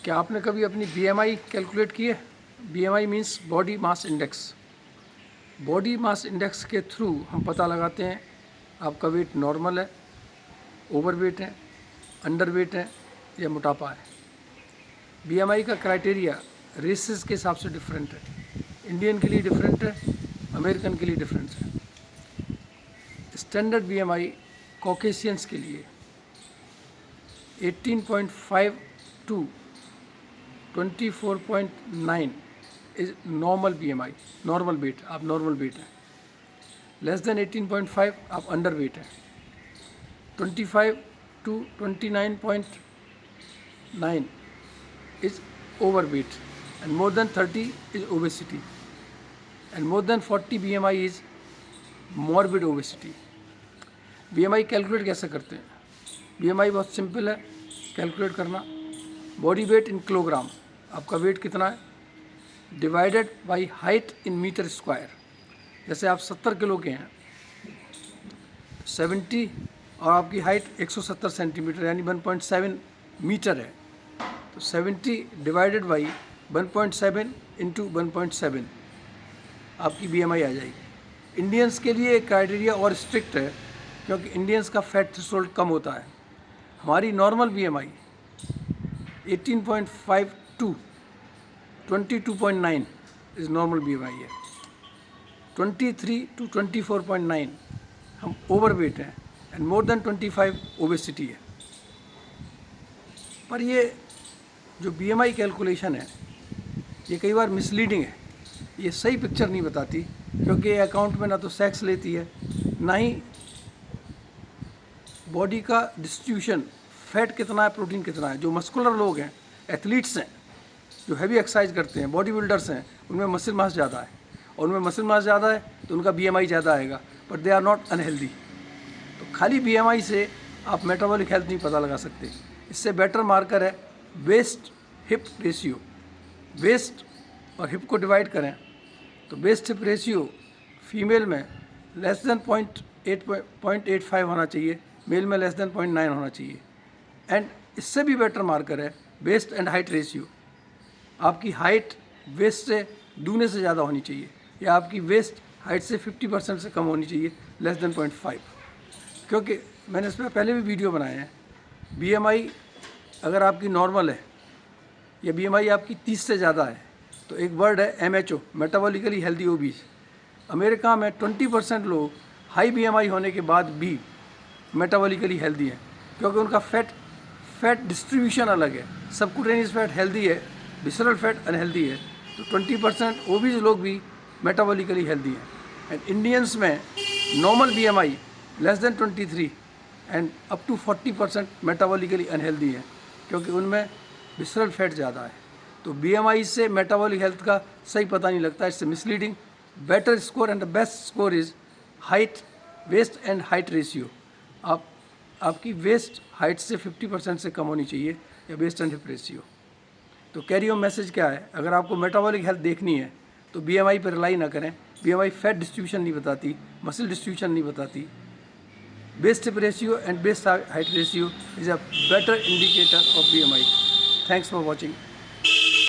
क्या आपने कभी अपनी बीएमआई कैलकुलेट की है? BMI means body mass index. Body mass index के थ्रू हम पता लगाते हैं आपका वेट नॉर्मल है, ओवर वेट है, अंडर वेट है या मोटापा है। बीएमआई का क्राइटेरिया रेसेस के हिसाब से डिफरेंट है। इंडियन के लिए डिफरेंट है, अमेरिकन के लिए डिफरेंट है। स्टैंडर्ड बीएमआई कॉकेशियंस के लिए 18.5 to 24.9 is normal BMI, normal weight, आप नॉर्मल वेट है। लेस देन 18.5 आप अंडर वेट है। 25 to 29.9 is overweight, and more than 30 is obesity, and more than 40 BMI is morbid obesity. BMI calculate कैसे करते हैं? BMI बहुत सिंपल है calculate करना। बॉडी वेट इन किलोग्राम, आपका वेट कितना है, divided by height in metre square. जैसे आप 70 किलो के हैं, 70 और आपकी हाइट 170 सेंटीमीटर यानी 1.7 मीटर है, तो 70 डिवाइडेड बाई 1.7 इंटू 1.7 आपकी बीएमआई आ जाएगी। इंडियंस के लिए क्राइटेरिया और स्ट्रिक्ट है क्योंकि इंडियंस का फैट थ्रेशोल्ड कम होता है। हमारी normal BMI 18.5 to 22.9 is normal BMI है। 23 टू 24.9 हम ओवरवेट हैं, एंड मोर देन 25 ओबेसिटी है। पर ये जो बीएमआई कैलकुलेशन है ये कई बार मिसलीडिंग है, ये सही पिक्चर नहीं बताती क्योंकि ये अकाउंट में ना तो सेक्स लेती है, ना ही बॉडी का डिस्ट्रीब्यूशन, फैट कितना है, प्रोटीन कितना है। जो मस्कुलर लोग हैं, एथलीट्स हैं, जो हैवी एक्सरसाइज करते हैं, बॉडी बिल्डर्स हैं, उनमें मसल मास ज़्यादा है, और उनमें मसल मास ज़्यादा है तो उनका बीएमआई ज़्यादा आएगा, but they are not unhealthy. तो खाली बीएमआई से आप मेटाबॉलिक हेल्थ नहीं पता लगा सकते। इससे बेटर मार्कर है वेस्ट हिप रेशियो। वेस्ट और हिप को डिवाइड करें तो वेस्ट हिप रेशियो फीमेल में लेस देन 0.85 होना चाहिए, मेल में लेस देन 0.9 होना चाहिए। एंड इससे भी बेटर मार्कर है वेस्ट एंड हाइट रेशियो। आपकी हाइट वेस्ट से दूने से ज़्यादा होनी चाहिए, या आपकी वेस्ट हाइट से 50% से कम होनी चाहिए, लेस देन 0.5। क्योंकि मैंने इस पर पहले भी वीडियो बनाए हैं। बीएमआई अगर आपकी नॉर्मल है या बीएमआई आपकी 30 से ज़्यादा है तो एक वर्ड है MHO, metabolically healthy obese. America में 20% लोग हाई बीएमआई होने के बाद भी मेटाबॉलिकली हेल्दी हैं क्योंकि उनका फैट डिस्ट्रीब्यूशन अलग है। सबक्यूटेनियस फैट हेल्दी है, विसरल फैट अनहेल्दी है। तो 20% ओबीस लोग भी मेटाबॉलिकली हेल्दी हैं। एंड इंडियंस में normal BMI less than 23 and up to 40% metabolically unhealthy है क्योंकि उनमें विसरल फैट ज़्यादा है। तो बीएमआई से मेटाबॉलिक हेल्थ का सही पता नहीं लगता, इससे misleading. Better score and the best score is height, waist and height ratio. आपकी वेस्ट हाइट से 50% से कम होनी चाहिए, या वेस्ट एंड हिप रेशियो। तो कैरी होम मैसेज क्या है? अगर आपको मेटाबॉलिक हेल्थ देखनी है तो बीएमआई पर रिलाई ना करें। बीएमआई फैट डिस्ट्रीब्यूशन नहीं बताती, मसल डिस्ट्रीब्यूशन नहीं बताती। Best hip ratio and best height ratio is a better indicator of BMI. Thanks for watching.